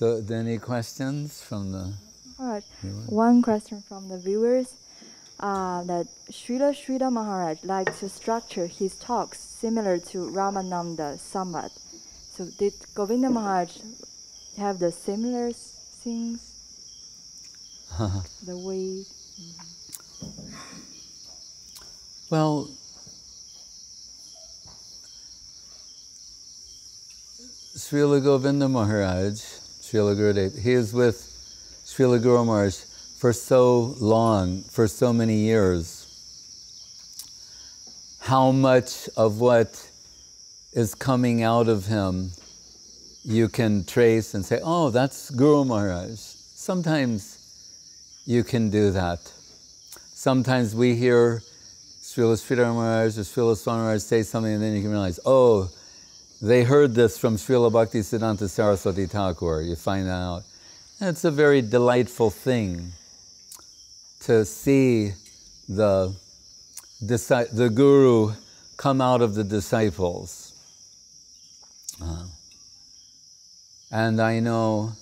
So, any questions from the Alright. viewers? One question from the viewers. That Srila Maharaj likes to structure his talks similar to Ramananda Samvad. So did Govinda Maharaj have the similar things? The way? Well, Srila Govinda Maharaj, Srila Gurudev, he is with Srila Guru Maharaj for so long, for so many years. How much of what is coming out of him you can trace and say, oh, that's Guru Maharaj. Sometimes you can do that. Sometimes we hear Srila Sridhar Maharaj or Srila Swami Maharaj say something and then you can realize, oh, they heard this from Srila Bhaktisiddhanta Saraswati Thakur. You find that out. And it's a very delightful thing to see the Guru come out of the disciples. And I know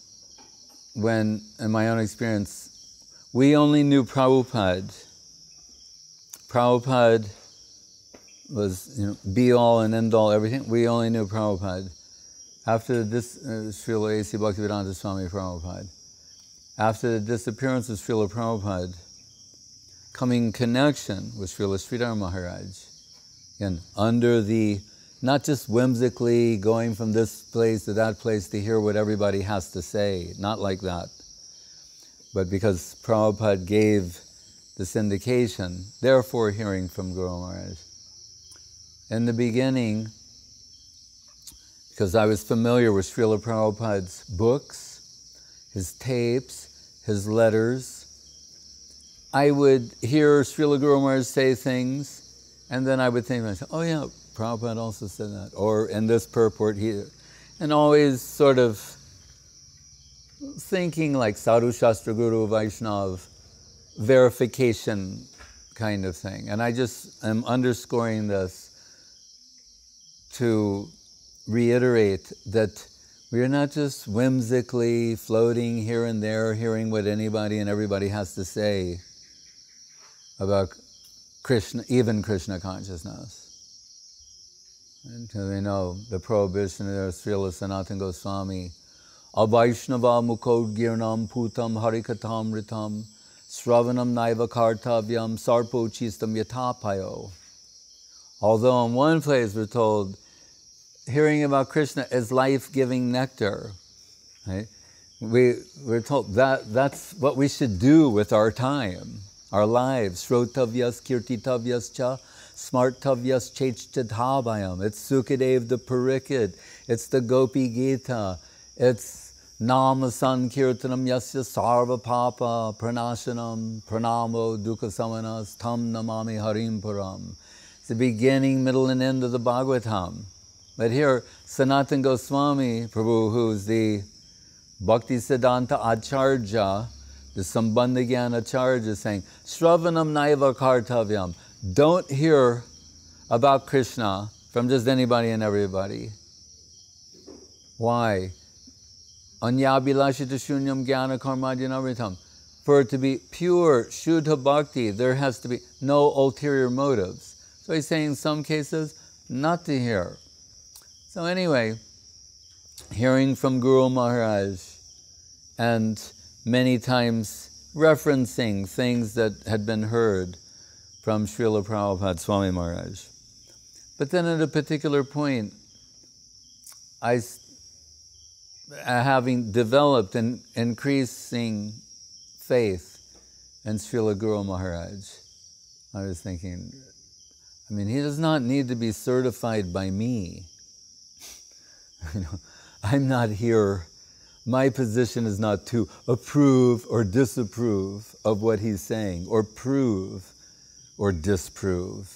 when, in my own experience, we only knew Prabhupada. Prabhupada was, be all and end all, everything. We only knew Prabhupada. After this, Srila A.C. Bhaktivedanta Swami Prabhupada. After the disappearance of Srila Prabhupada, coming in connection with Srila Sridhar Maharaj, and under the, not just whimsically going from this place to that place to hear what everybody has to say, not like that, but because Prabhupada gave this indication, therefore hearing from Guru Maharaj. In the beginning, because I was familiar with Srila Prabhupada's books, his tapes, his letters, I would hear Srila Guru Maharaj say things, and then I would think to myself, oh yeah, Prabhupada also said that, or in this purport here, and always sort of thinking like Sadhu Shastra Guru Vaishnav verification kind of thing. And I just am underscoring this to reiterate that we are not just whimsically floating here and there, hearing what anybody and everybody has to say about Krishna, even Krishna consciousness. Until we know the prohibition of Srila Sanatana Goswami, Avaishnava mukod girnam putam harikatam ritam sravanam naiva kartavyam sarpo chistam yatapayo. Although in one place we're told, hearing about Krishna is life-giving nectar. Right? We're told that's what we should do with our time, our lives. Shrotavyas kirtitavyas cha smartavyas chechitadhabhayam. It's Sukadev the Parikit. It's the Gopi Gita. It's Nama Sankirtanam Yasya Sarva Papa Pranashanam Pranamo Dukkha Samanas Tam Namami Harim Param. It's the beginning, middle, and end of the Bhagavatam. But here, Sanatana Goswami Prabhu, who's the Bhaktisiddhanta Acharya, the Sambandhagyan Acharya, is saying, Shravanam Naiva Kartavyam. Don't hear about Krishna from just anybody and everybody. Why? Anyabhilashita shunyam jnana karmadyanamritam. For it to be pure, shuddha bhakti, there has to be no ulterior motives. So he's saying in some cases, not to hear. So anyway, hearing from Guru Maharaj and many times referencing things that had been heard from Srila Prabhupada Swami Maharaj. But then at a particular point, having developed an increasing faith in Srila Guru Maharaj, I was thinking, he does not need to be certified by me. I'm not here. My position is not to approve or disapprove of what he's saying, or prove or disprove.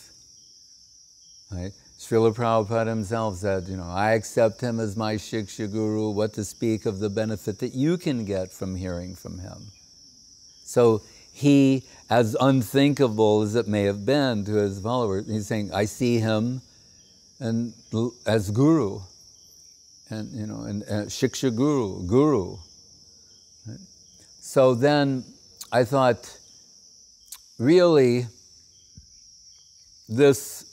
Right? Srila Prabhupada himself said, I accept him as my Shiksha Guru, what to speak of the benefit that you can get from hearing from him. So he, as unthinkable as it may have been to his followers, he's saying, I see him as Guru, and Shiksha Guru, So then I thought, really, this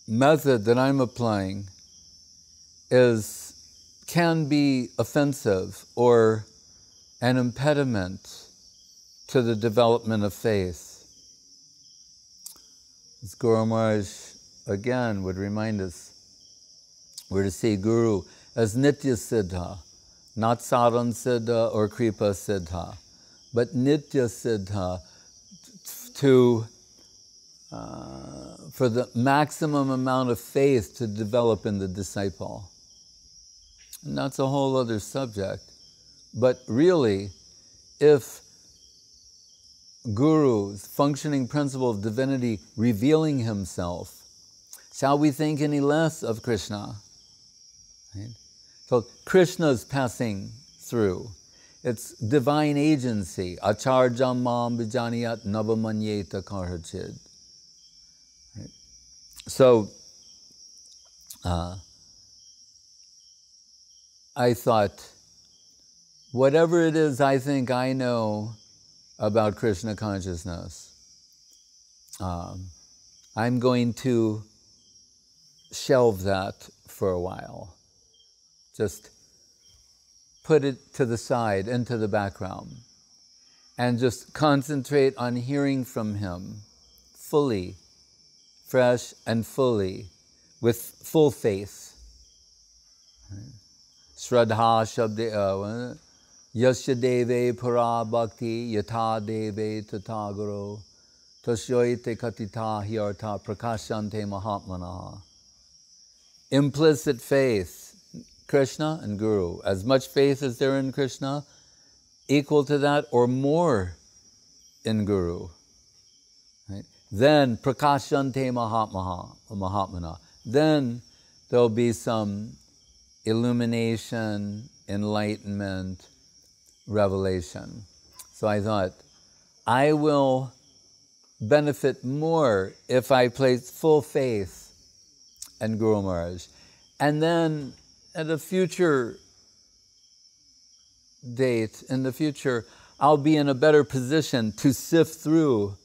method that I'm applying can be offensive or an impediment to the development of faith. As Guru Maharaj again would remind us, we're to see Guru as Nitya Siddha, not Saran Siddha or Kripa Siddha, but Nitya Siddha for the maximum amount of faith to develop in the disciple. And that's a whole other subject. But really, if Guru's functioning principle of divinity revealing himself, shall we think any less of Krishna? Right? So Krishna's passing through. It's divine agency. Acharjam mam vijaniyat navamanyeta karhachid. Right? So I thought, whatever it is I think I know about Krishna consciousness, I'm going to shelve that for a while. Just put it to the side, into the background, and just concentrate on hearing from him fully, fresh and fully, with full faith. Shraddha shabde yasya deve para bhakti yatha deve tata guru tasyoite katita hyartha prakashante mahatmana. Implicit faith, Krishna and Guru. As much faith as there in Krishna, equal to that or more in Guru. Right? Then prakashante mahatmana. Then there'll be some illumination, enlightenment, revelation. So I thought, I will benefit more if I place full faith in Guru Maharaj. And then at a future date, in the future, I'll be in a better position to sift through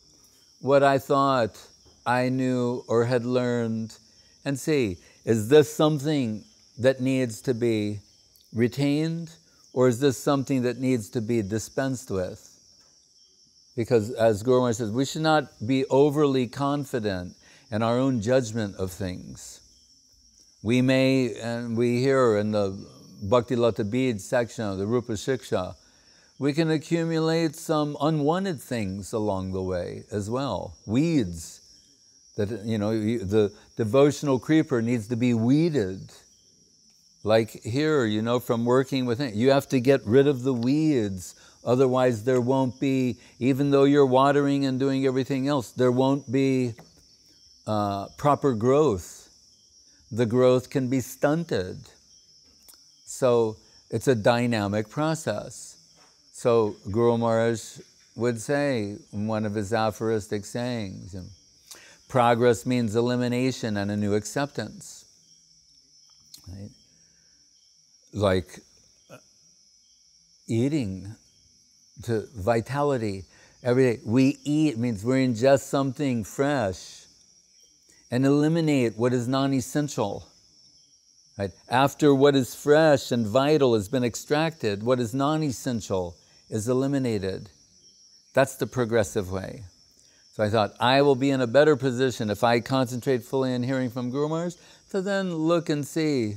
what I thought I knew or had learned and see, is this something that needs to be retained, or is this something that needs to be dispensed with? Because as Guru Maharaj says, we should not be overly confident in our own judgment of things. We may, and we hear in the Bhakti Lata Bead section of the Rupa Shiksha, we can accumulate some unwanted things along the way as well. Weeds, that, the devotional creeper needs to be weeded. Like here, from working with it, you have to get rid of the weeds, otherwise there won't be, even though you're watering and doing everything else, there won't be proper growth. The growth can be stunted. So it's a dynamic process. So Guru Maharaj would say in one of his aphoristic sayings, progress means elimination and a new acceptance. Right? Like eating to vitality. Every day we eat means we ingest something fresh and eliminate what is non-essential. Right? After what is fresh and vital has been extracted, what is non-essential is eliminated. That's the progressive way. So I thought, I will be in a better position if I concentrate fully on hearing from Guru Maharaj to then look and see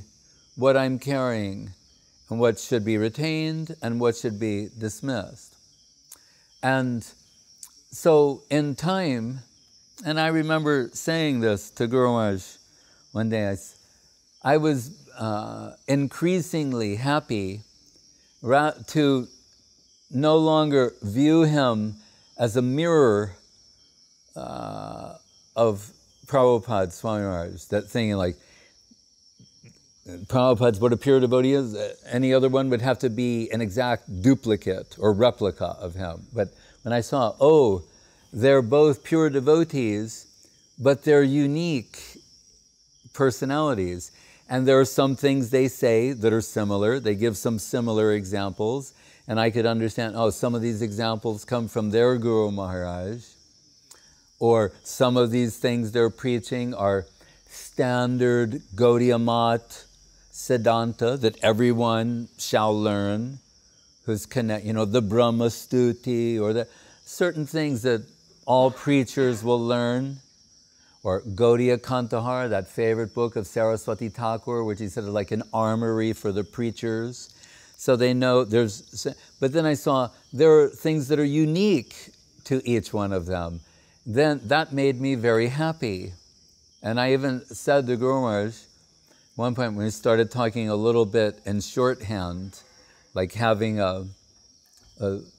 what I'm carrying and what should be retained and what should be dismissed. And so in time, and I remember saying this to Guru Maharaj one day, I was increasingly happy to no longer view him as a mirror of Prabhupada Swami Maharaj, that thing like, Prabhupada's what a pure devotee is, any other one would have to be an exact duplicate or replica of him. But when I saw, they're both pure devotees, but they're unique personalities. And there are some things they say that are similar. They give some similar examples. And I could understand, oh, some of these examples come from their Guru Maharaj. Or some of these things they're preaching are standard Gaudiya Mat Siddhanta that everyone shall learn, who's connect, the Brahma Stuti, or the certain things that all preachers will learn. Or Gaudiya Kantahar, that favorite book of Saraswati Thakur, which he said is like an armory for the preachers. So they know but then I saw there are things that are unique to each one of them. Then that made me very happy. And I even said to Guru Maharaj, one point when we started talking a little bit in shorthand, like having a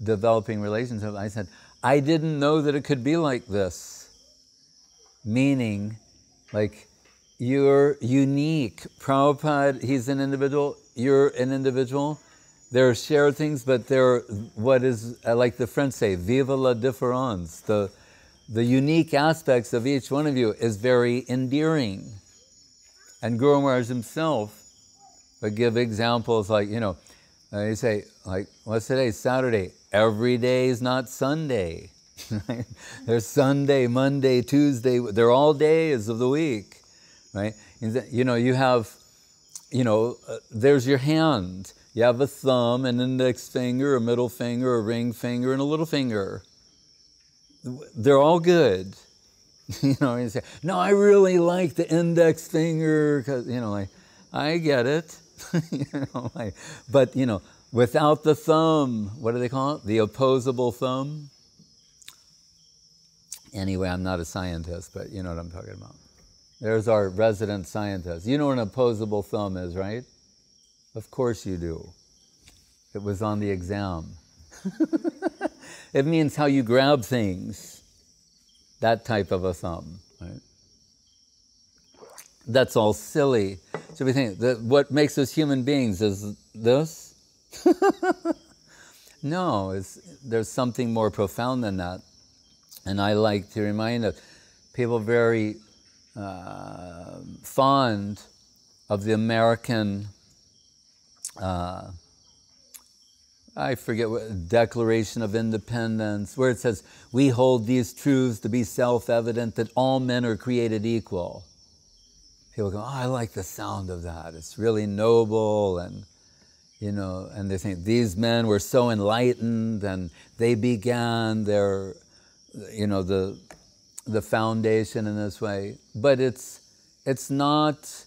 developing relationship, I said, I didn't know that it could be like this. Meaning, like, you're unique. Prabhupada, he's an individual, you're an individual. There are shared things, but there are what is, like the French say, vive la différence. The unique aspects of each one of you is very endearing. And Guru Maharaj himself would give examples like, you say, like, what's today? Saturday. Every day is not Sunday. There's Sunday, Monday, Tuesday. They're all days of the week, right? You have, there's your hand. You have a thumb, an index finger, a middle finger, a ring finger, and a little finger. They're all good. You say, no, I really like the index finger, because, I get it. But, without the thumb, what do they call it? The opposable thumb? Anyway, I'm not a scientist, but you know what I'm talking about. There's our resident scientist. You know what an opposable thumb is, right? Of course you do. It was on the exam. It means how you grab things. That type of a thumb, right? That's all silly. So we think that what makes us human beings is this? No, there's something more profound than that. And I like to remind people very fond of the American, I forget what, Declaration of Independence, where it says, we hold these truths to be self-evident that all men are created equal. People go, oh, I like the sound of that. It's really noble, and and they think these men were so enlightened, and they began their the foundation in this way. But it's not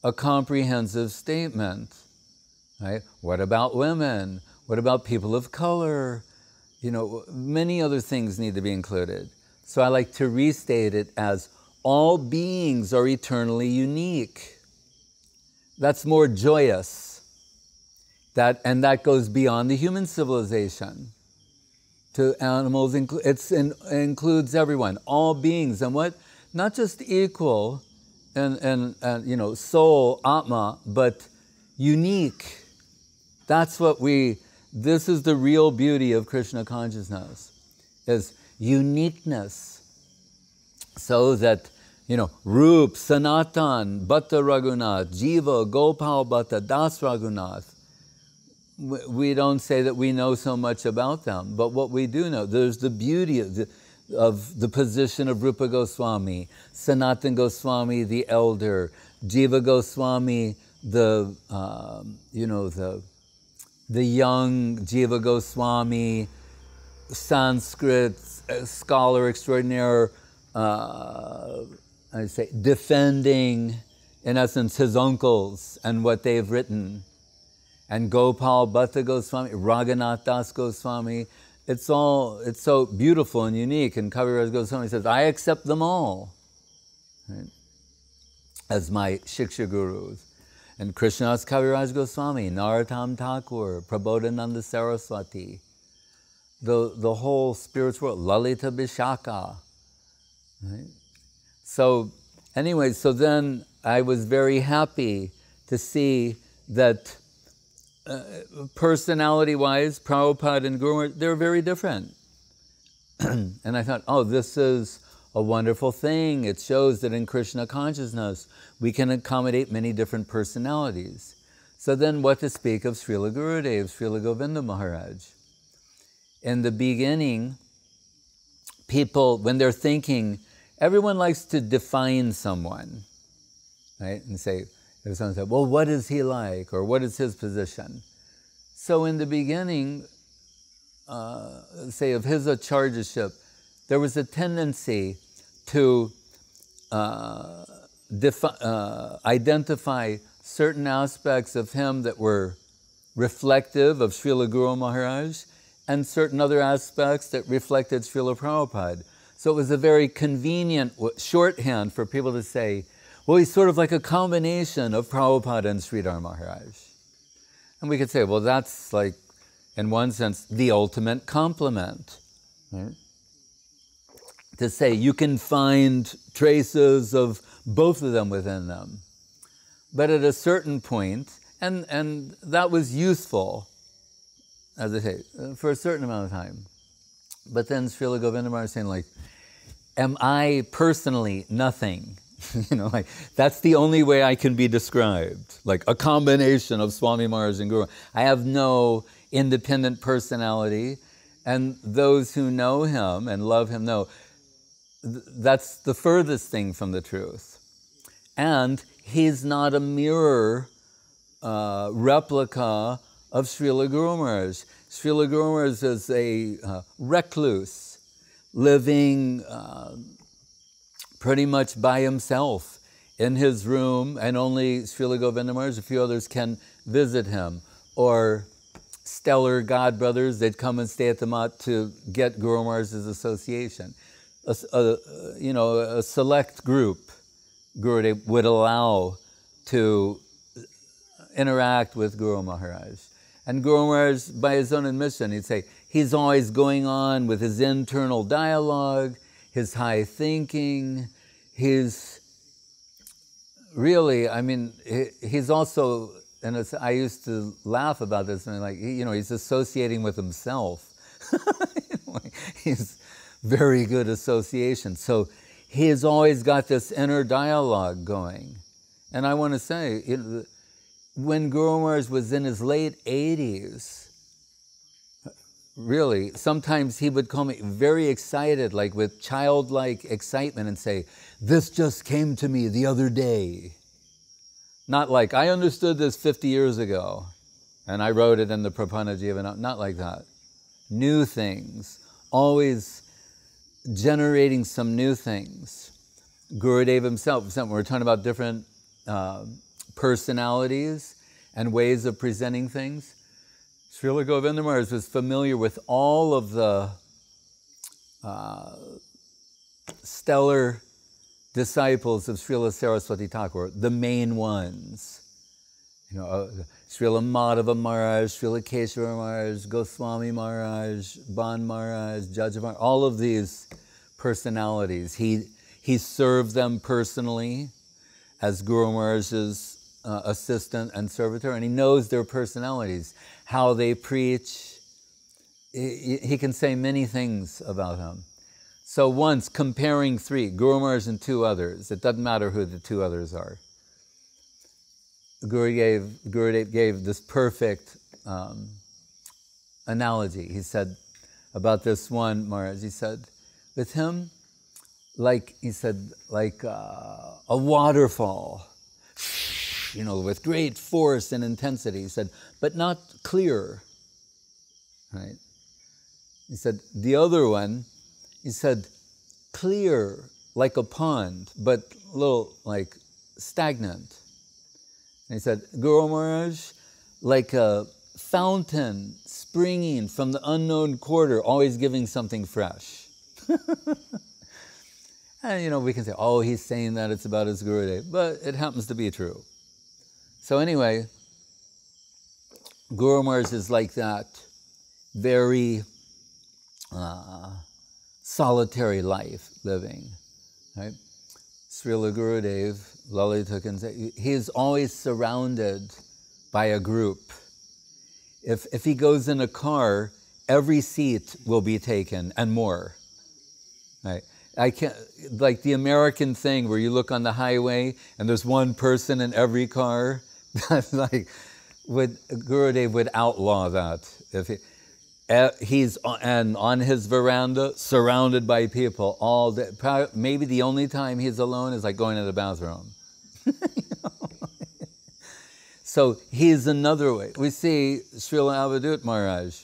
a comprehensive statement, right? What about women? What about people of color? Many other things need to be included. So I like to restate it as all beings are eternally unique. That's more joyous. And that goes beyond the human civilization. To animals, includes everyone, all beings, and what? Not just equal and soul, atma, but unique. That's what this is the real beauty of Krishna consciousness, is uniqueness. So that, Rup, Sanatan, Bhatta Raghunath, Jiva, Gopal Bhatta, Das Raghunath, we don't say that we know so much about them, but what we do know, there's the beauty of the position of Rupa Goswami, Sanatan Goswami, the elder, Jiva Goswami, the young Jiva Goswami, Sanskrit scholar extraordinaire, I say, defending, in essence, his uncles and what they've written. And Gopal Bhatta Goswami, Raghunath Das Goswami, it's so beautiful and unique. And Kaviraj Goswami says, I accept them all, right, as my Shiksha Gurus. And Krishnadas Kaviraj Goswami, Narottam Thakur, Prabodhananda Saraswati, the whole spiritual world, Lalita Vishaka. Right? So anyway, so then I was very happy to see that personality-wise, Prabhupada and Guru, they're very different. And I thought, oh, this is a wonderful thing. It shows that in Krishna consciousness, we can accommodate many different personalities. So then what to speak of Srila Gurudev, Srila Govinda Maharaj? In the beginning, people, when they're thinking, everyone likes to define someone, right? And say, if someone said, well, what is he like? Or what is his position? So in the beginning, say of his acharyaship, there was a tendency to identify certain aspects of him that were reflective of Srila Guru Maharaj, and certain other aspects that reflected Srila Prabhupada. So it was a very convenient shorthand for people to say, well, he's sort of like a combination of Prabhupada and Sridhar Maharaj. And we could say, well, that's like, in one sense, the ultimate compliment. Right? To say you can find traces of both of them within them. But at a certain point, and that was useful, as I say, for a certain amount of time. But then Srila Govinda Maharaj is saying, like, am I personally nothing? You know, like, that's the only way I can be described. Like a combination of Swami Maharaj and Guru. I have no independent personality, and those who know him and love him know that's the furthest thing from the truth. And he's not a mirror replica of Srila Guru Maharaj. Srila Guru Maharaj is a recluse, living pretty much by himself in his room, and only Srila Govinda Maharaj, a few others, can visit him. Or stellar godbrothers, they'd come and stay at the mat to get Guru Maharaj's association. A select group Gurudev would allow to interact with Guru Maharaj. And Guru Maharaj, by his own admission, he'd say, he's always going on with his internal dialogue, his high thinking, his really, I mean, he's also, and I used to laugh about this, and like, he's associating with himself. He's very good association. So he has always got this inner dialogue going. And I want to say, when Guru Maharaj was in his late 80s, really, sometimes he would call me very excited, like with childlike excitement, and say, this just came to me the other day. Not like, I understood this 50 years ago, and I wrote it in the Prapanna Jivana, not like that. New things, always generating some new things. Gurudev himself, we're talking about different personalities and ways of presenting things. Srila Govinda Maharaj was familiar with all of the stellar disciples of Srila Saraswati Thakur, the main ones. Srila Madhava Maharaj, Srila Keshava Maharaj, Goswami Maharaj, Ban Maharaj, Jaja Maharaj, all of these personalities. He served them personally as Guru Maharaj's assistant and servitor, and he knows their personalities, how they preach. He can say many things about them. So once, comparing three, Guru Maharaj and two others, it doesn't matter who the two others are. Gurudev gave this perfect analogy. He said about this one Maharaj, he said, with him, like a waterfall, with great force and intensity. He said, but not clear, right? He said, the other one, he said, clear like a pond, but a little like stagnant. And he said, Guru Maharaj, like a fountain springing from the unknown quarter, always giving something fresh. And we can say, oh, he's saying that it's about his Gurudev, but it happens to be true. So anyway, Guru Maharaj is like that, very solitary life living, right? Srila Gurudev, Lalita can say, he is always surrounded by a group. If he goes in a car, every seat will be taken and more, right? I can't, like the American thing where you look on the highway and there's one person in every car. That's like, Gurudev would outlaw that. If he's on his veranda, surrounded by people all day. Maybe the only time he's alone is like going to the bathroom. You know? So he's another way. We see Srila Avadut Maharaj.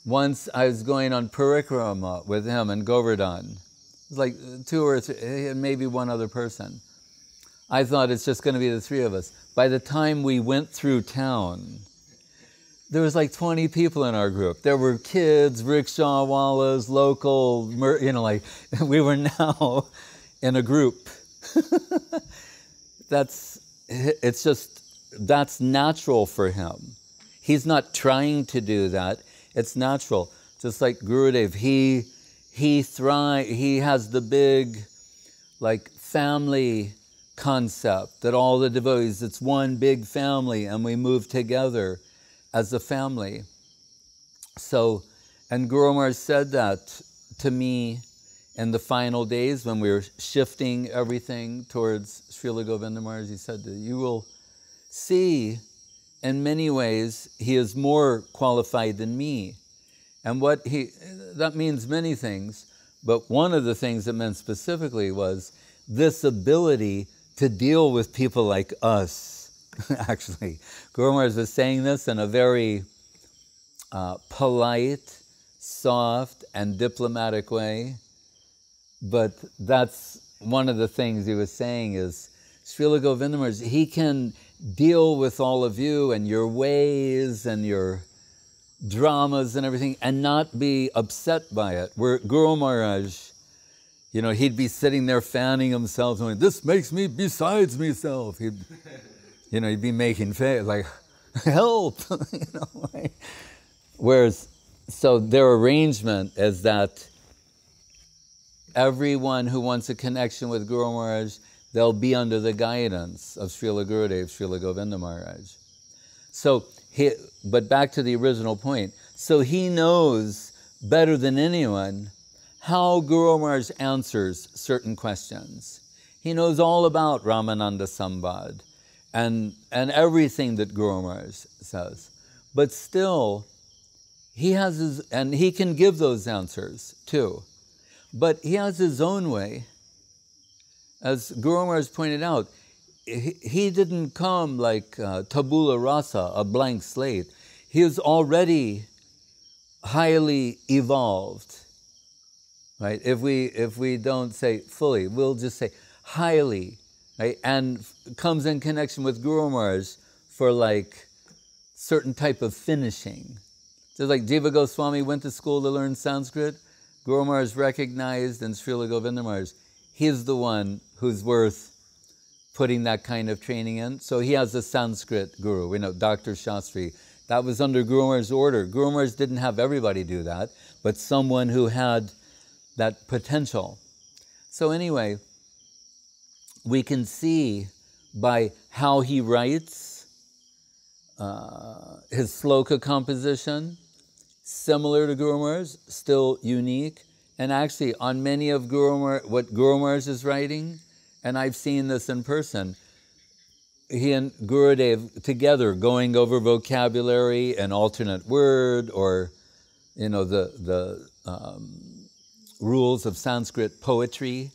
Once I was going on parikrama with him in Govardhan. It was like 2 or 3, maybe one other person. I thought it's just going to be the 3 of us. By the time we went through town, there was like 20 people in our group. There were kids, rickshawwalas, local, you know, like we were now in a group. That's natural for him. He's not trying to do that. It's natural. Just like Gurudev, he has the big, like, family concept that all the devotees, it's one big family and we move together as a family. So, and Guru Maharaj said that to me in the final days when we were shifting everything towards Srila Govinda Maharaj. He said, you will see in many ways he is more qualified than me. And that means many things, but one of the things it meant specifically was this ability to deal with people like us. Actually, Guru Maharaj was saying this in a very polite, soft, and diplomatic way. But that's one of the things he was saying is, Srila Govinda Maharaj, he can deal with all of you and your ways and your dramas and everything and not be upset by it. Where Guru Maharaj, you know, he'd be sitting there fanning himself going, this makes me besides myself. He'd be making face like, help, you know. Like, whereas, so their arrangement is that everyone who wants a connection with Guru Maharaj, they'll be under the guidance of Srila Gurudev, Srila Govinda Maharaj. So, but back to the original point. So he knows better than anyone how Guru Maharaj answers certain questions. He knows all about Ramananda Sambad and everything that Guru Maharaj says. But still, he has and he can give those answers too. But he has his own way. As Guru Maharaj pointed out, he didn't come like tabula rasa, a blank slate. He is already highly evolved, right? If we don't say fully, we'll just say highly, right? And comes in connection with Guru Maharaj for like certain type of finishing. Just like Jiva Goswami went to school to learn Sanskrit, Guru Maharaj recognized in Srila Govinda Maharaj, he's the one who's worth putting that kind of training in. So he has a Sanskrit guru, we know Dr. Shastri. That was under Guru Maharaj's order. Guru Maharaj didn't have everybody do that, but someone who had that potential. So anyway, we can see by how he writes his sloka composition, similar to Guru Maharaj, still unique. And actually, on many of what Guru Maharaj is writing, and I've seen this in person, he and Gurudev together going over vocabulary and alternate word, or you know, the rules of Sanskrit poetry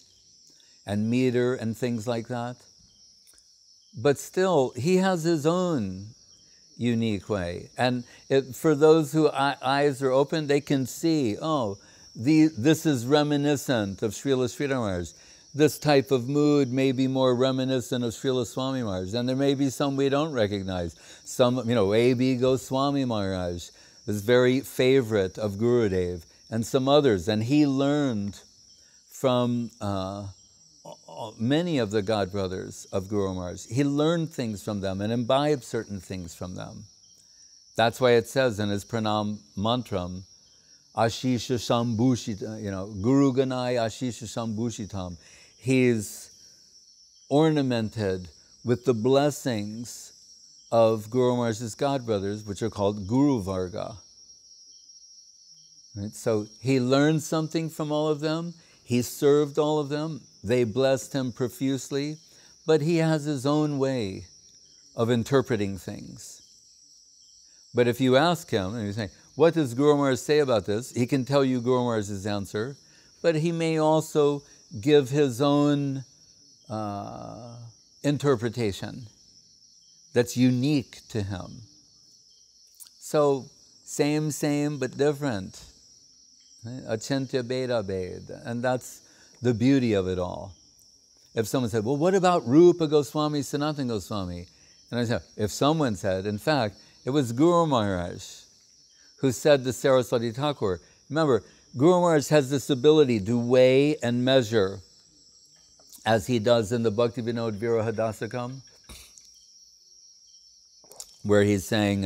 and meter and things like that. But still, he has his own unique way. And for those whose eyes are open, they can see, oh, this is reminiscent of Srila Sridhar Maharaj. This type of mood may be more reminiscent of Srila Swami Maharaj. And there may be some we don't recognize. Some, you know, A.B. Goswami Maharaj was very favorite of Gurudev, and some others. And he learned from many of the God brothers of Guru Maharaj. He learned things from them and imbibed certain things from them. That's why it says in his pranam mantram, Ashisha Sambhushita, you know, Guru Ganai Ashisha Sambhushitam. He's ornamented with the blessings of Guru Maharaj's God brothers, which are called Guru Varga. Right? So he learned something from all of them. He served all of them. They blessed him profusely, but he has his own way of interpreting things. But if you ask him, and you say, what does Guru Maharaj say about this? He can tell you Guru Maharaj's answer, but he may also give his own interpretation that's unique to him. So, same, but different. Achintya Beda Bed. And that's the beauty of it all. If someone said, well, what about Rupa Goswami, Sanatana Goswami? And I said, if someone said, in fact, it was Guru Maharaj who said to Saraswati Thakur, remember, Guru Maharaj has this ability to weigh and measure, as he does in the Bhaktivinoda Virahadasakam, where he's saying,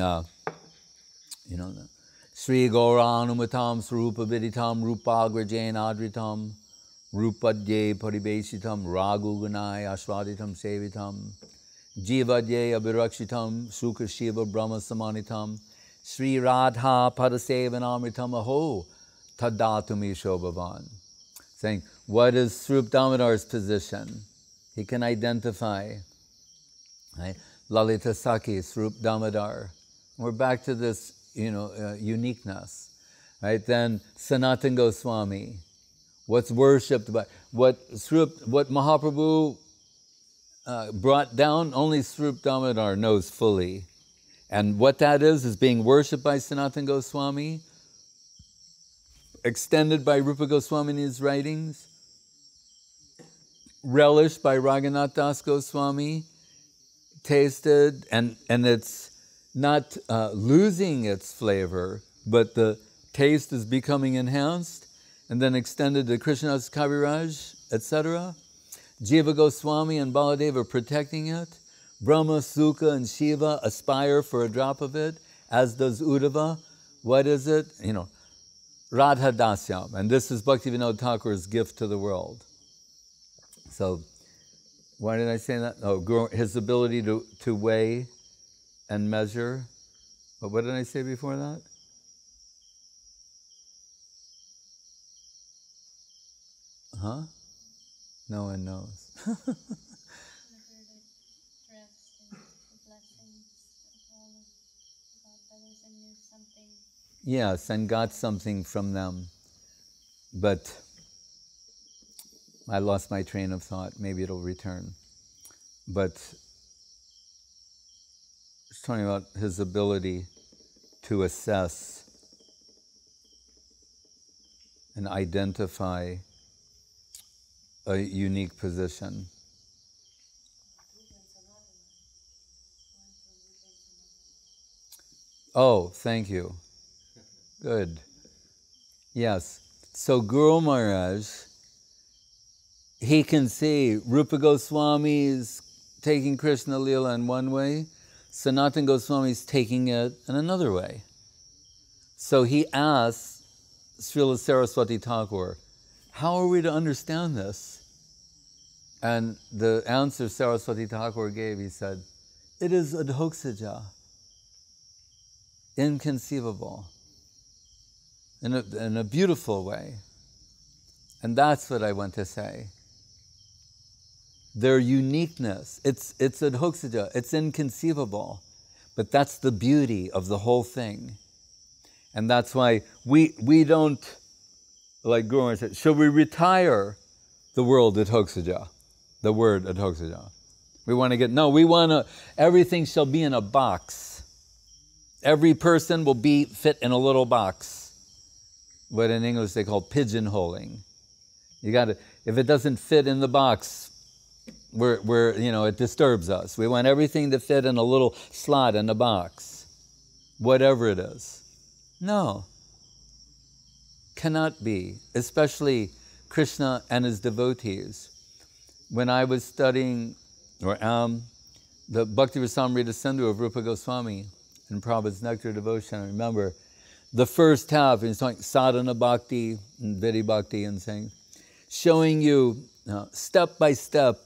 Sri Gauranumatam Swarupa Viditam Rupagrajain Adritam Rupadye Paribesitam Ragugunai Ashwaditam Sevitam Jivadye Abhirakshitam Sukha Shiva Brahma Samanitam Sri Radha Padasevanamritam Aho Tadatumi Shobhavan. Saying, what is Swarup Damodar's position? He can identify. Right? Lalita Saki, Swarup Damodar. We're back to this, uniqueness. Right? Then Sanatana Goswami. What's worshipped by what Mahaprabhu brought down, only Swarup Damodar knows fully. And what that is being worshipped by Sanatana Goswami, extended by Rupa Goswami in his writings, relished by Raghunath Das Goswami, tasted, and it's not losing its flavor, but the taste is becoming enhanced, and then extended to Krishnadas Kaviraj, etc. Jiva Goswami and Baladeva are protecting it. Brahma, Sukha, and Shiva aspire for a drop of it, as does Uddhava. What is it? Radha Dasyam. And this is Bhaktivinoda Thakur's gift to the world. So, why did I say that? Oh, his ability to weigh and measure. But what did I say before that? Huh? No one knows. Yes, and got something from them. But I lost my train of thought. Maybe it'll return. But it's talking about his ability to assess and identify a unique position. Oh, thank you. Good. Yes. So Guru Maharaj, he can see Rupa Goswami is taking Krishna Lila in one way, Sanatana Goswami is taking it in another way. So he asked Srila Saraswati Thakur, how are we to understand this? And the answer Saraswati Thakur gave, he said, it is adhoksaja, inconceivable, in a beautiful way. And that's what I want to say. Their uniqueness, it's adhoksaja, it's inconceivable, but that's the beauty of the whole thing. And that's why we don't, like Guru Maharaj said, should we retire the word adhoksaja? The word adhoksaja. We want to everything shall be in a box. Every person will fit in a little box. What in English they call pigeonholing. If it doesn't fit in the box, it disturbs us. We want everything to fit in a little slot in the box, whatever it is. No, cannot be, especially Krishna and his devotees. When I was studying, the Bhakti Rasamrita Sindhu of Rupa Goswami in Prabhupada's Nectar Devotion, I remember the first half, he's talking sadhana bhakti and vidhi bhakti and saying, showing you step by step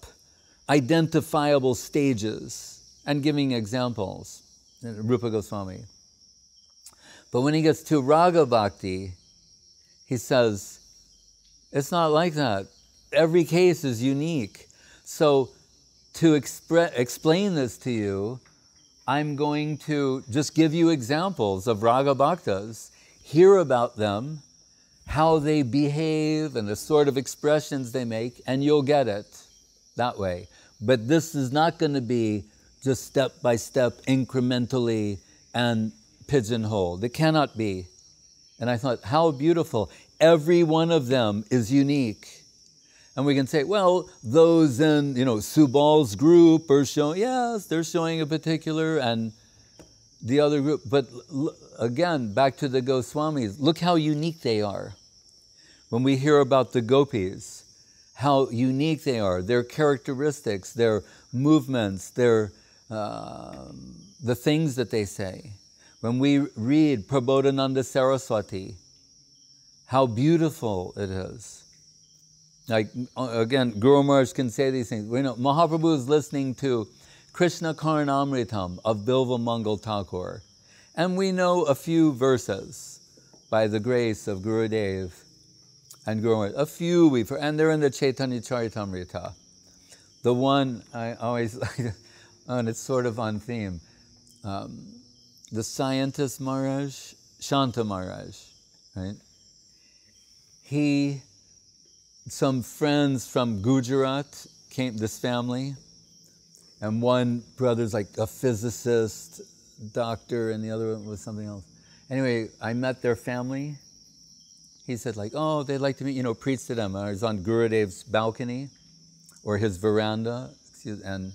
identifiable stages and giving examples, Rupa Goswami. But when he gets to raga bhakti, he says, It's not like that. Every case is unique. So to explain this to you, I'm going to just give you examples of Raga Bhaktas, hear about them, how they behave and the sort of expressions they make, and you'll get it that way. But this is not going to be just step by step, incrementally and pigeonholed. It cannot be. And I thought, how beautiful. Every one of them is unique. And we can say, well, those in, Subal's group are showing, yes, they're showing a particular, and the other group. But again, back to the Goswamis, look how unique they are. When we hear about the gopis, how unique they are, their characteristics, their movements, their the things that they say. When we read Prabodhananda Saraswati, how beautiful it is. Like, again, Guru Maharaj can say these things. We know Mahaprabhu is listening to Krishna Karnamritam of Bilva Mangal Thakur. And we know a few verses by the grace of Gurudev and Guru Maharaj. A few and they're in the Chaitanya Charitamrita. The one I always like, and it's sort of on theme, the scientist Maharaj, Shanta Maharaj, right? Some friends from Gujarat came, this family, and one brother's like a physicist, doctor, and the other one was something else. Anyway, I met their family. He said like, oh, they'd like to meet, preach to them. I was on Gurudev's balcony, or his veranda, and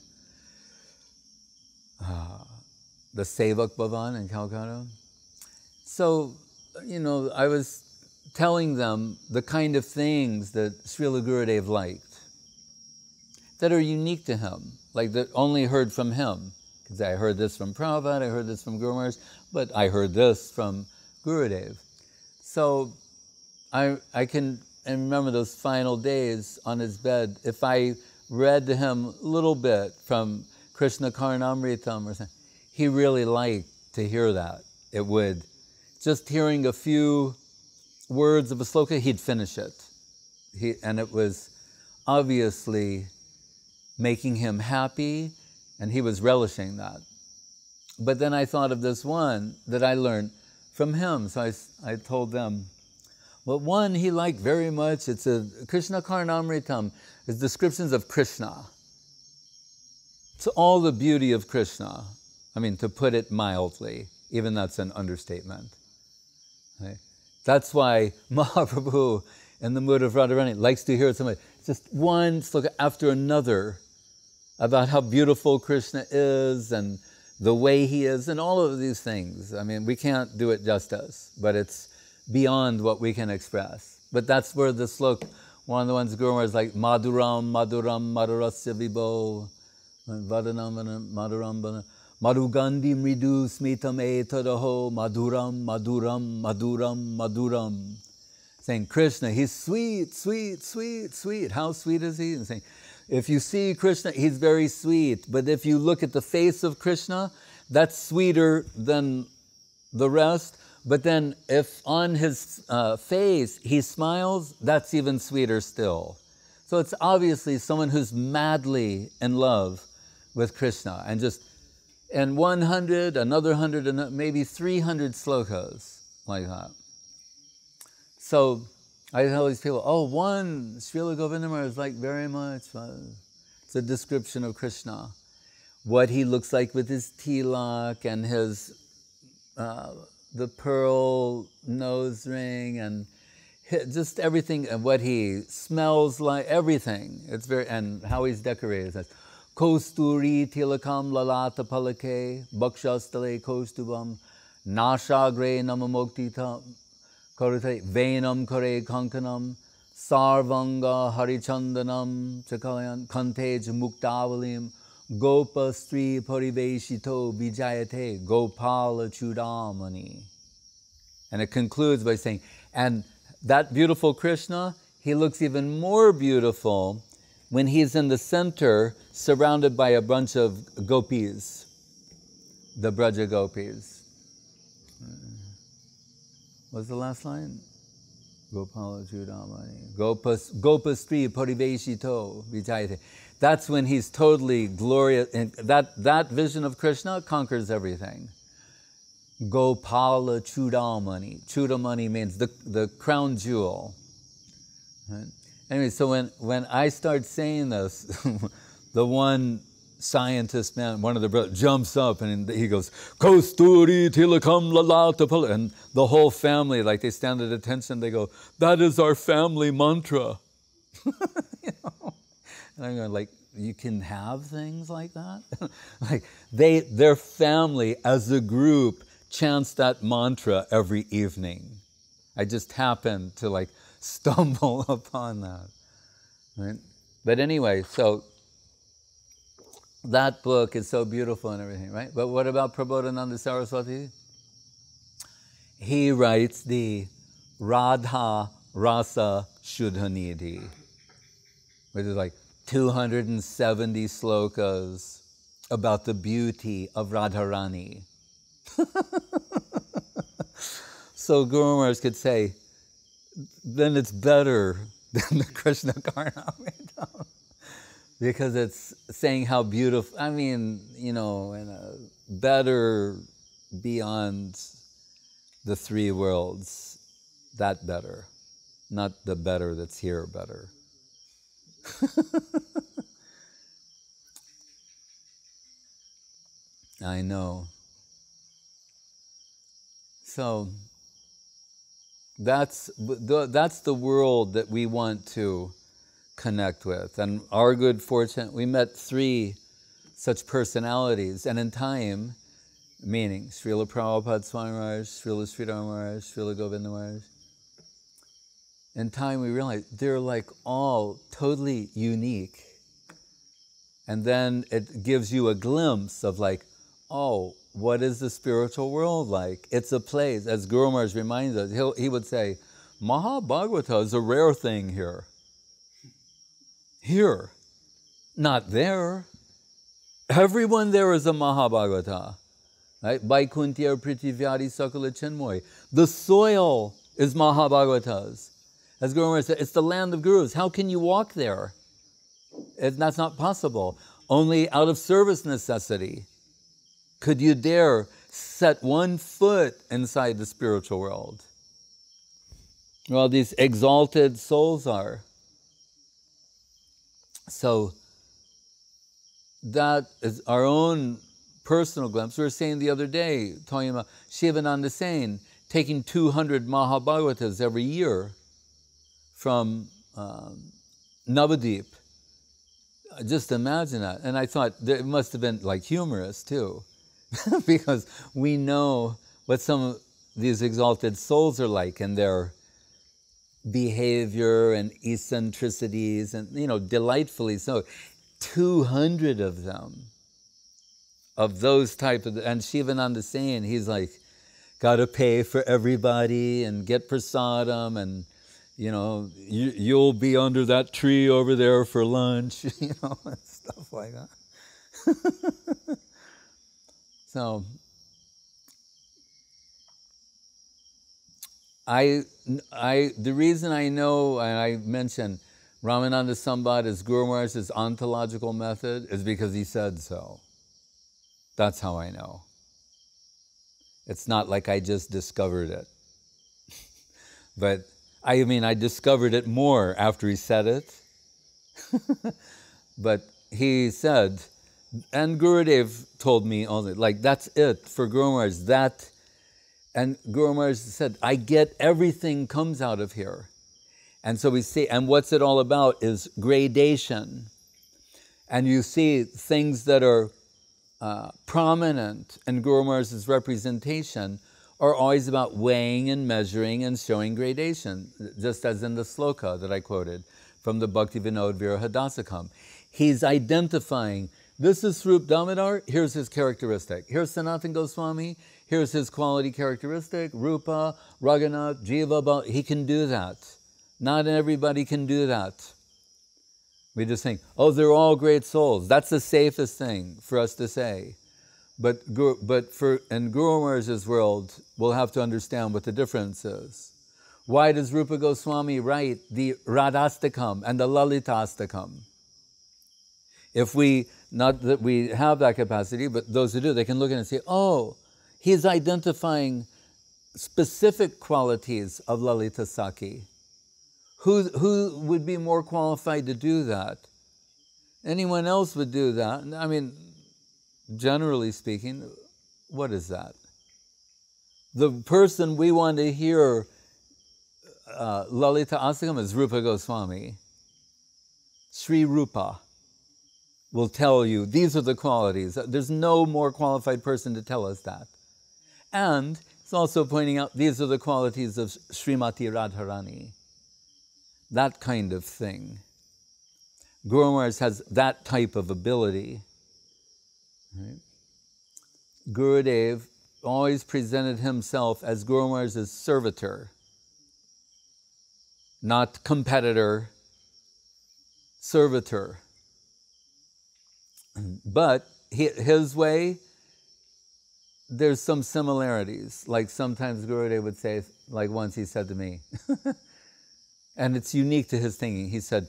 the Sevak Bhavan in Calcutta. So, I was telling them the kind of things that Srila Gurudev liked, that are unique to him, like that only heard from him. Because I heard this from Prabhupada, I heard this from Guru Maharaj, but I heard this from Gurudev. So I can remember those final days on his bed. If I read to him a little bit from Krishna Karnamritam or something, he really liked to hear that. It would, just hearing a few words of a sloka, he'd finish it. And it was obviously making him happy, and he was relishing that. But then I thought of this one that I learned from him. So I told them, well, one he liked very much, it's a Krishna Karnamritam, it's descriptions of Krishna. It's all the beauty of Krishna. I mean, to put it mildly, even that's an understatement. Right? That's why Mahaprabhu, in the mood of Radharani, likes to hear somebody, just one sloka after another, about how beautiful Krishna is and the way he is and all of these things. I mean, we can't do it justice, but it's beyond what we can express. But that's where the sloka, one of the ones Guru Maharaj is like, Madhuram, Madhuram, Madhurasya Vibho, Vadanam, Madhuram, Madhugandhi Mridu Smitam Etadaho, Madhuram, Madhuram, Madhuram, Madhuram. Saying, Krishna, he's sweet, sweet, sweet, sweet. How sweet is he? And saying, if you see Krishna, he's very sweet. But if you look at the face of Krishna, that's sweeter than the rest. But then if on his face he smiles, that's even sweeter still. So it's obviously someone who's madly in love with Krishna. And 100, another 100, and maybe 300 slokas like that. So I tell these people, oh, one, Srila Govinda Maharaj is like very much, it's a description of Krishna. What he looks like with his tilak and his, the pearl nose ring and just everything, and what he smells like, everything. It's very, and how he's decorated. It's Kosturi tilakam lalata palake, bakshastale kostubam, nashagre namamoktita, Karate Venam Kare Kankanam Sarvanga Harichandanam Chakalayan Kantej Muktavalim Gopa Stri Pariveshito Vijayate Gopala Chudamani. And it concludes by saying, and that beautiful Krishna, he looks even more beautiful when he's in the center surrounded by a bunch of gopis, the Braja gopis. What's the last line? Gopala Chudamani. Gopastri Pariveshito Vijayate. That's when he's totally glorious. And that vision of Krishna conquers everything. Gopala Chudamani. Chudamani means the crown jewel. Right? Anyway, so when I start saying this, the one scientist man, one of the brothers, jumps up and he goes, Kosturi tilakam lalata, and the whole family, like they stand at attention, they go, that is our family mantra. You know? And I'm going like, you can have things like that? Like their family as a group chants that mantra every evening. I just happened to like stumble upon that. Right? But anyway, so that book is so beautiful and everything, right? But what about Prabodhananda Saraswati? He writes the Radha Rasa Shuddhanidhi, which is like 270 slokas about the beauty of Radharani. So Guru Maharaj could say, then it's better than the Krishna Karnamrita. Because it's saying how beautiful, I mean, you know, in a better beyond the three worlds, that better. Not the better that's here better. I know. So that's the world that we want to connect with. And our good fortune, we met 3 such personalities, and in time, meaning Srila Prabhupada Swami Maharaj, Srila Sridhar Maharaj, Srila Govinda Maharaj, in time we realized they're like all totally unique. And then it gives you a glimpse of like, oh, what is the spiritual world like? It's a place, as Guru Maharaj reminds us, he would say, Mahabhagavata is a rare thing here. Here, not there. Everyone there is a Mahabhagavata. Right? Vaikuntya Prithiviyadi Sakala Chinmoy. The soil is Mahabhagavatas. As Guru Maharaj said, it's the land of gurus. How can you walk there? That's not possible. Only out of service necessity could you dare set one foot inside the spiritual world. Well, these exalted souls are. So that is our own personal glimpse. We were saying the other day, talking about Shivananda Sen taking 200 Mahabhagavatas every year from Navadip. Just imagine that. And I thought it must have been like humorous too, because we know what some of these exalted souls are like and their behavior and eccentricities, and you know, delightfully so. 200 of them, of those type of, and Shivananda Sen, he's like, gotta pay for everybody and get prasadam, and you know, you'll be under that tree over there for lunch, you know, and stuff like that. So the reason I know, and I mentioned Ramananda Samvad is Guru Maharaj's ontological method, is because he said so. That's how I know. It's not like I just discovered it. But I mean, I discovered it more after he said it. But he said, and Gurudev told me only, like, that's it for Guru Maharaj. That, and Guru Maharaj said, I get everything comes out of here. And so we see, and what's it all about is gradation. And you see things that are prominent in Guru Maharaj's representation are always about weighing and measuring and showing gradation, just as in the sloka that I quoted from the Bhakti Vinod Viraha Dasakam. He's identifying, this is Swarup Damodar, here's his characteristic. Here's Sanatana Goswami, here's his quality characteristic, Rupa, Raghunath, Jiva, he can do that. Not everybody can do that. We just think, oh, they're all great souls. That's the safest thing for us to say. But in Guru Maharaj's world, we'll have to understand what the difference is. Why does Rupa Goswami write the Radhastakam and the Lalitastakam? If we, not that we have that capacity, but those who do, they can look at it and say, oh, he's identifying specific qualities of Lalita Saki. Who would be more qualified to do that? Anyone else would do that. I mean, generally speaking, what is that? The person we want to hear Lalita Astakam is Rupa Goswami. Sri Rupa will tell you, these are the qualities. There's no more qualified person to tell us that. And it's also pointing out, these are the qualities of Srimati Radharani. That kind of thing. Guru Maharaj has that type of ability. Right? Gurudev always presented himself as Guru Maharaj's servitor, not competitor, servitor. But his way, there's some similarities. Like sometimes Gurudev would say, like once he said to me, and it's unique to his thinking, he said,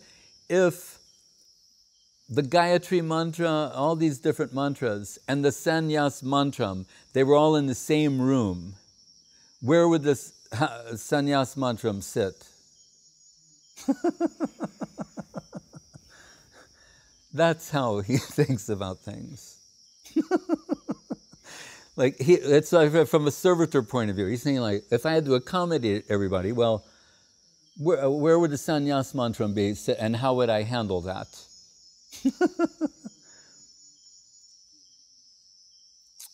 if the Gayatri mantra, all these different mantras, and the Sannyas mantram, they were all in the same room, where would this Sannyas mantram sit? That's how he thinks about things. Like it's like from a servitor point of view. He's saying, like, if I had to accommodate everybody, well, where would the Sannyas mantram be, and how would I handle that?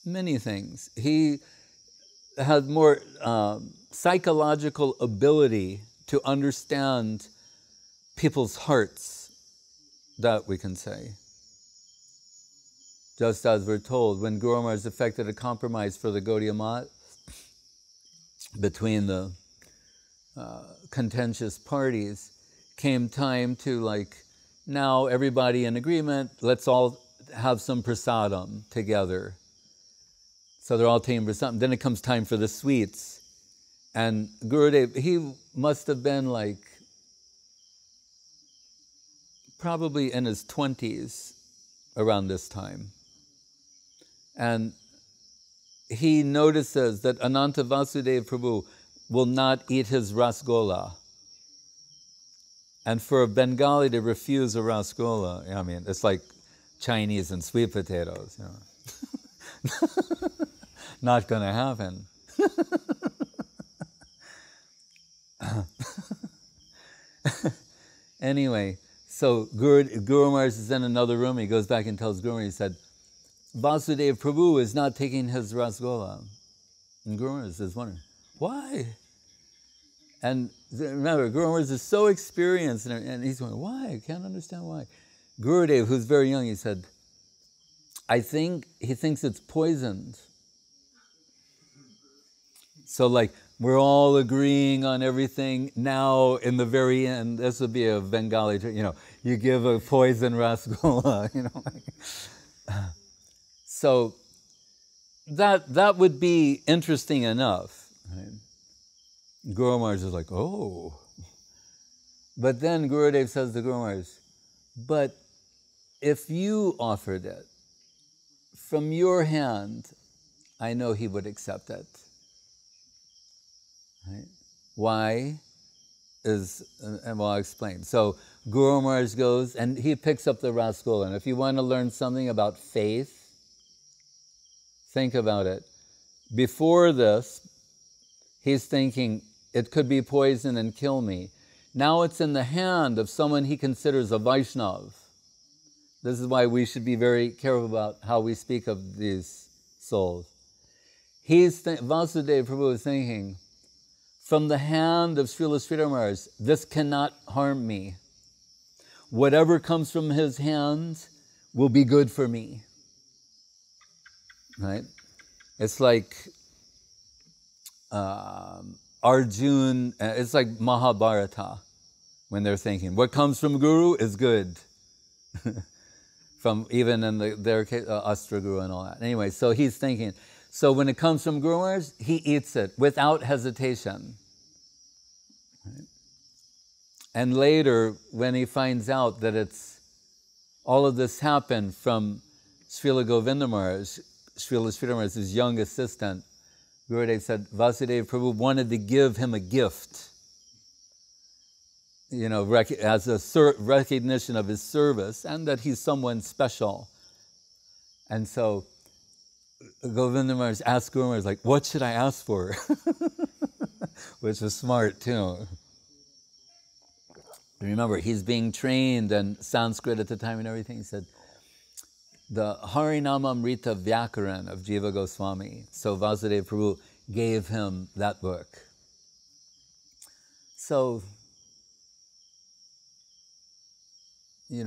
Many things. He had more psychological ability to understand people's hearts, that we can say. Just as we're told, when Guru Maharaj effected a compromise for the Gaudiya Math between the contentious parties, came time to, like, now everybody in agreement, let's all have some prasadam together. So they're all taking prasadam. Then it comes time for the sweets. And Gurudev, he must have been like probably in his 20s around this time. And he notices that Ananta Vasudeva Prabhu will not eat his rasgola. And for a Bengali to refuse a rasgola, I mean, it's like Chinese and sweet potatoes, you know. Not going to happen. Anyway, so Guru Maharaj is in another room. He goes back and tells Guru Maharaj, he said, Vasudeva Prabhu is not taking his rasgola. And Guru Maharaj is wondering, why? And remember, Guru Maharaj is so experienced, and he's going, why? I can't understand why. Gurudev, who's very young, he said, I think he thinks it's poisoned. So, like, we're all agreeing on everything. Now, in the very end, this would be a Bengali, you know, you give a poison rasgola, you know. So, that would be interesting enough, right? Guru Maharaj is like, oh. But then Gurudev says to Guru Maharaj, but if you offered it, from your hand, I know he would accept it. Right? Why? And well, I'll explain. So Guru Maharaj goes and he picks up the rasgola. And if you want to learn something about faith, think about it. Before this, he's thinking, it could be poison and kill me. Now it's in the hand of someone he considers a Vaishnav. This is why we should be very careful about how we speak of these souls. Vasudeva Prabhu is thinking, from the hand of Srila Sridhar Maharaj, this cannot harm me. Whatever comes from his hand will be good for me. Right? It's like Arjun, it's like Mahabharata, when they're thinking, what comes from Guru is good. From even in their case, Astra Guru and all that. Anyway, so he's thinking, so when it comes from Guru Maharaj, he eats it without hesitation. And later, when he finds out that all of this happened from Srila Govinda Maharaj, Srila Maharaj's young assistant, Gurudev said Vasudeva Prabhu wanted to give him a gift, as a recognition of his service and that he's someone special. And so Govinda Maharaj asked Guru Maharaj, what should I ask for? Which was smart too. Remember, he's being trained in Sanskrit at the time and everything. He said, the Harinamamrita Vyakaran of Jiva Goswami. So Vasudeva Prabhu gave him that book. So, he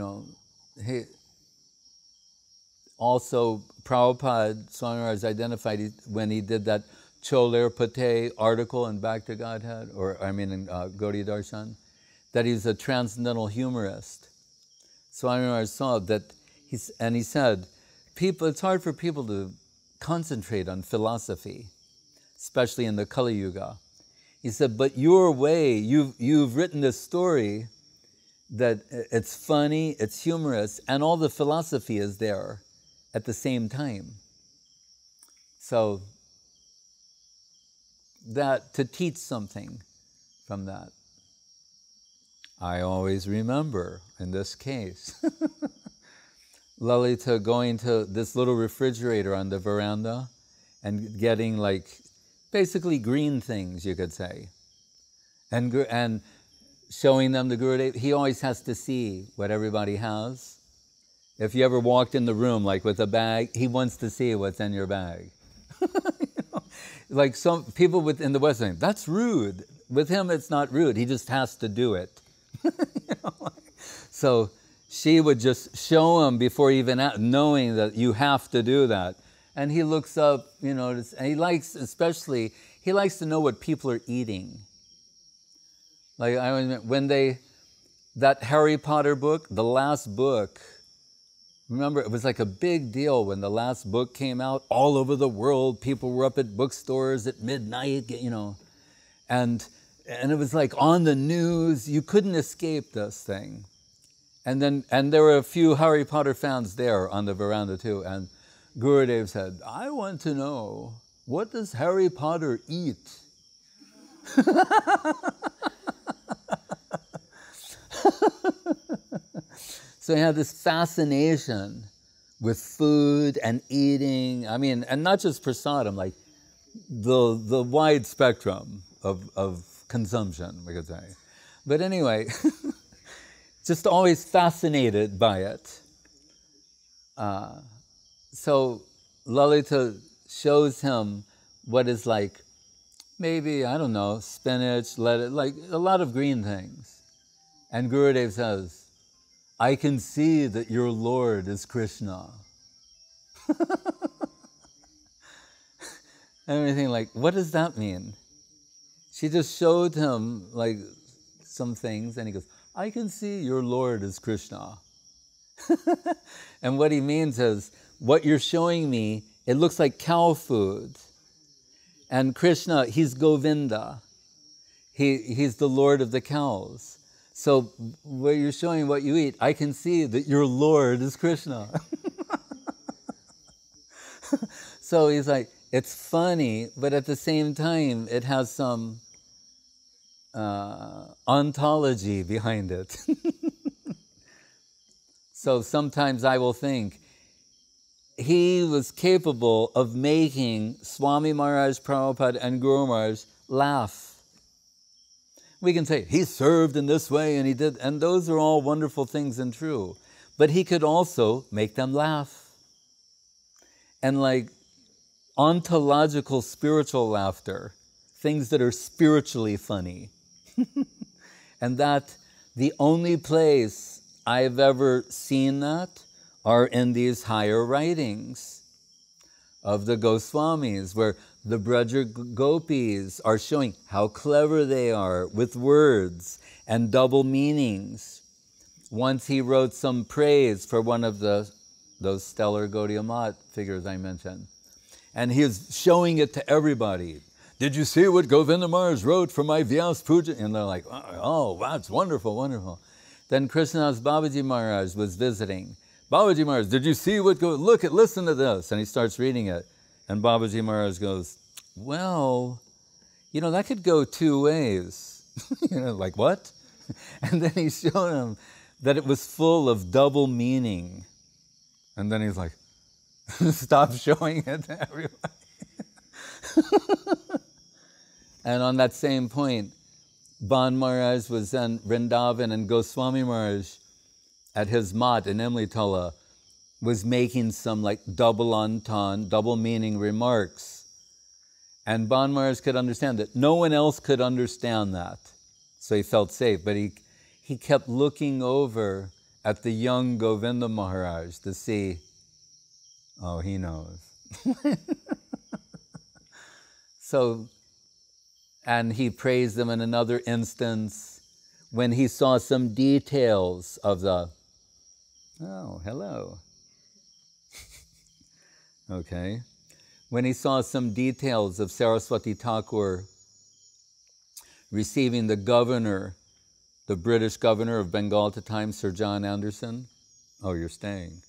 also, Prabhupada, Swami Maharaj identified when he did that Choler Pate article in Back to Godhead, in Gaudiya Darshan, that he's a transcendental humorist. Swami Maharaj saw that, he said, it's hard for people to concentrate on philosophy, especially in the Kali Yuga. He said, but your way, you've written this story that it's funny, it's humorous, and all the philosophy is there at the same time. So, to teach something from that. I always remember, in this case, Lalita going to this little refrigerator on the veranda and getting basically green things, you could say, and showing them to Gurudev. He always has to see what everybody has. If you ever walked in the room with a bag, he wants to see what's in your bag. Some people in the West saying, that's rude. With him, it's not rude. He just has to do it. So she would just show him before even knowing that you have to do that. And he looks up, and he likes to know what people are eating. That Harry Potter book, the last book, remember, it was a big deal when the last book came out. All over the world, people were up at bookstores at midnight, and it was on the news. You couldn't escape this thing. And there were a few Harry Potter fans there on the veranda too. And Gurudev said, I want to know, what does Harry Potter eat? So he had this fascination with food and eating. And not just prasadam, the wide spectrum of consumption, we could say. But anyway, just always fascinated by it. So Lalita shows him what is maybe, I don't know, spinach, lettuce, a lot of green things. And Gurudev says, I can see that your Lord is Krishna. And everything what does that mean? She just showed him some things and he goes, I can see your Lord is Krishna. And what he means is, what you're showing me, it looks like cow food. And Krishna, he's Govinda. He's the Lord of the cows. So where you're showing what you eat, I can see that your Lord is Krishna. So he's it's funny, but at the same time, it has some ontology behind it. So sometimes I will think, he was capable of making Swami Maharaj, Prabhupada, and Guru Maharaj laugh. We can say, he served in this way, and he did, and those are all wonderful things and true. But he could also make them laugh. And ontological spiritual laughter, things that are spiritually funny. And that, the only place I've ever seen that are in these higher writings of the Goswamis, where the Braja Gopis are showing how clever they are with words and double meanings. Once he wrote some praise for one of those stellar Gaudiya Math figures I mentioned, and he was showing it to everybody. did you see what Govinda Maharaj wrote for my Vyas Puja? And they're like, oh, that's wonderful, wonderful. Then Krishnadas Babaji Maharaj was visiting. Babaji Maharaj, did you see what listen to this. And he starts reading it. And Babaji Maharaj goes, well, that could go two ways. Like what? And then he showed him that it was full of double meaning. And then he's like, stop showing it to everybody. And on that same point, Ban Maharaj was in Vrindavan, and Goswami Maharaj at his mat in Imlitala was making some like double entendre, double meaning remarks. And Ban Maharaj could understand it. No one else could understand that. So he felt safe. But he kept looking over at the young Govinda Maharaj to see, oh, he knows. So, and he praised them in another instance when he saw some details of the, oh, hello. Okay. When he saw some details of Saraswati Thakur receiving the governor, the British governor of Bengal at the time, Sir John Anderson. Oh, you're staying.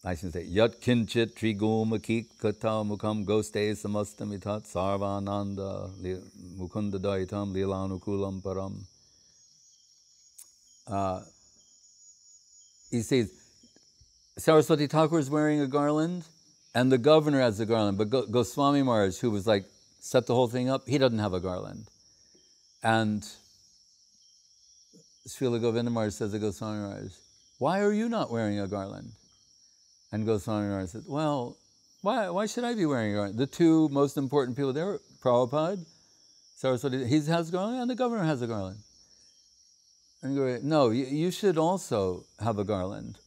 I should say, Yat kinchit trigomaki kata mukam goste samastamitat sarvananda mukunda daitam lilanukulam param. He says, Saraswati Thakur is wearing a garland, and the governor has a garland, but Goswami Maharaj, who was like, set the whole thing up, he doesn't have a garland. And Srila Govinda Maharaj says to Goswami Maharaj, why are you not wearing a garland? And Goswami Maharaj said, well, why should I be wearing a garland? The two most important people there, Prabhupada, Saraswati, he has a garland, and the governor has a garland. And you go, no, you should also have a garland.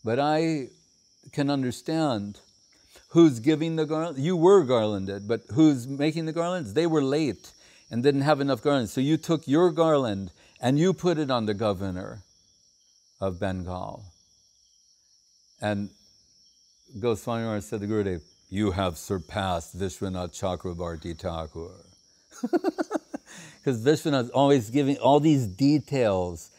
But I can understand who's giving the garland. You were garlanded, but who's making the garlands? They were late and didn't have enough garlands. So you took your garland and you put it on the governor of Bengal. And Goswami Maharaj said to Gurudev, you have surpassed Vishwanath Chakrabarti Thakur. Because Vishwanath is always giving all these details.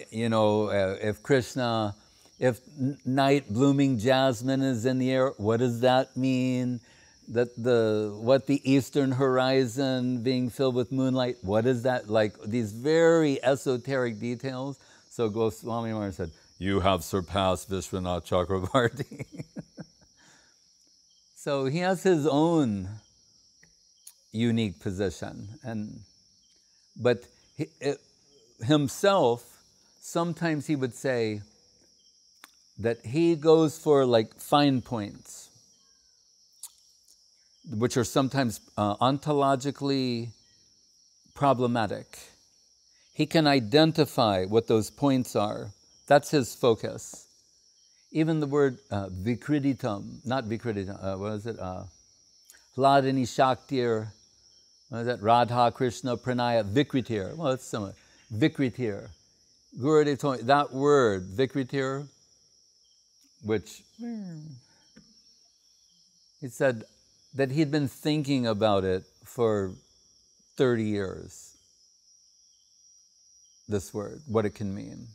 If Krishna, if night blooming jasmine is in the air, what does that mean? What the eastern horizon being filled with moonlight, what is that? Like these very esoteric details. So Goswami Maharaj said, you have surpassed Vishwanath Chakrabarti. So he has his own unique position. But himself, sometimes he would say that he goes for like fine points, which are sometimes ontologically problematic. He can identify what those points are. That's his focus. Even the word vikriditam, not vikriditam, what is it? Hladini Shaktir, what is that? Radha Krishna Pranaya Vikritir. Well, it's similar. Vikritir. Gurudev told me that word, Vikritir, which he said that he'd been thinking about it for 30 years. This word, what it can mean.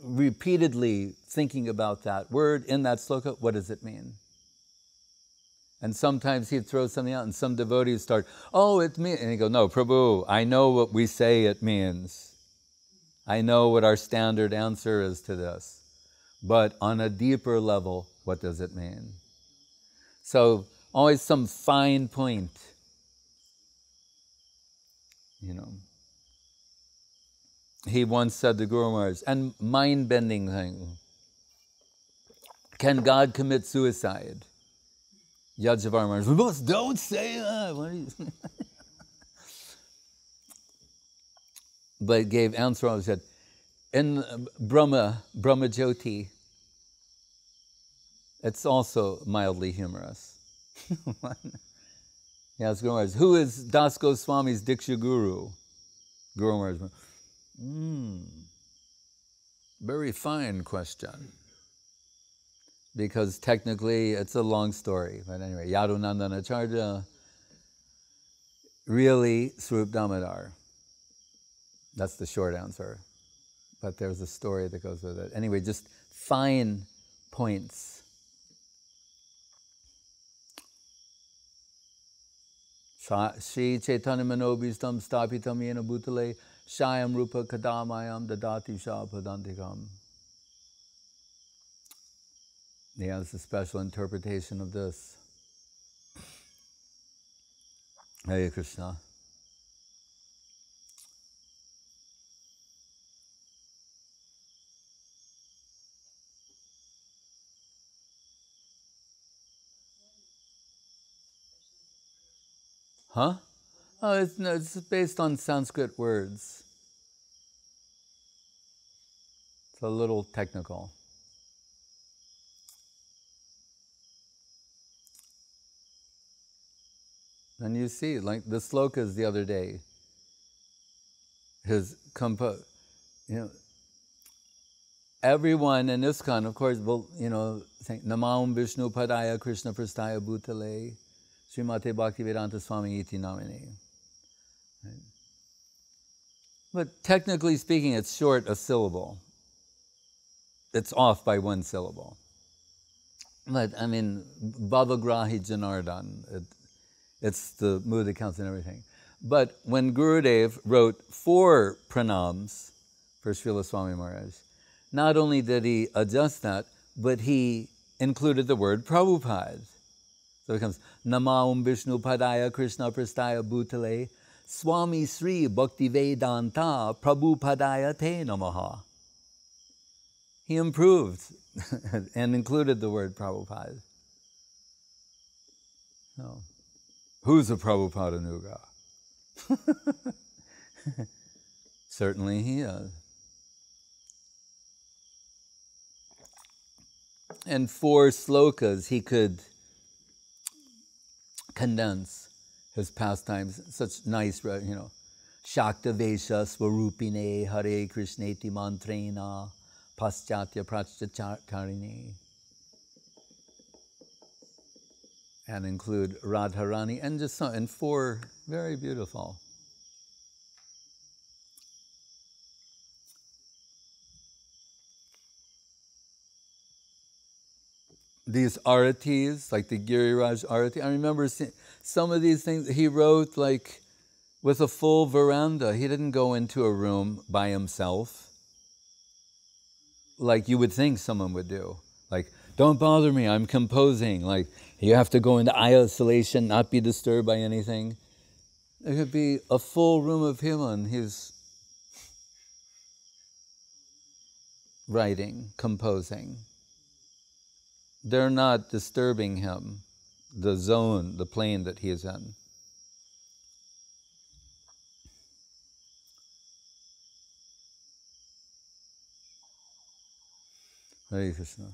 Repeatedly thinking about that word in that sloka, what does it mean? And sometimes he'd throw something out and some devotees start, oh, it means, and he'd go, no, Prabhu, I know what we say it means. I know what our standard answer is to this. But on a deeper level, what does it mean? So always some fine point, He once said to Guru Maharaj, and mind-bending thing, can God commit suicide? Yajnavalkya Maharaj, don't say that. What are you? But gave answer, I said, in Brahma Jyoti, it's also mildly humorous. He asked Guru Maharaj, who is Das Goswami's Diksha Guru? Guru Maharaj went, very fine question. because technically it's a long story. But anyway, Yadunandanacharya, really Swarup Damodar. That's the short answer. But there's a story that goes with it. Anyway, just fine points. Shri Chaitanya Manobhistam Stapitam Yena Bhutale Shayam Rupa Kadamayam Dadati Sha Padantikam. Yeah, it's a special interpretation of this. Hare Krishna. Huh? Oh, it's based on Sanskrit words. It's a little technical. And you see, like the slokas the other day, everyone in ISKCON, of course, will, saying Namam Vishnu Padaya Krishna Prastaya Bhutale Srimate Bhaktivedanta Swami Iti Namine. Right? But technically speaking, it's short a syllable. It's off by one syllable. But I mean, Bhavagrahi Janardhan, it's the mood that counts and everything. But when Gurudev wrote 4 pranams for Srila Swami Maharaj, not only did he adjust that, but he included the word Prabhupada. So it becomes Namam Vishnu Padaya Krishna Prastaya Bhutale Swami Sri Bhaktivedanta Prabhupadaya Te Namaha. He improved and included the word Prabhupada. So, who's a Prabhupada Nuga? Certainly he is. And 4 slokas he could condense his pastimes, such nice, Shakta Vesha Swarupine Hare Krishneti Mantrena Paschatya Prachchakarine. And include Radharani, and just and 4 very beautiful. These aratis, like the Giriraj arati, I remember seeing some of these things he wrote like with a full veranda. He didn't go into a room by himself like you would think someone would do. Like, don't bother me, I'm composing. Like, you have to go into isolation, not be disturbed by anything. There could be a full room of him on his writing, composing. They're not disturbing him, the zone, the plane that he is in. Hare Krishna.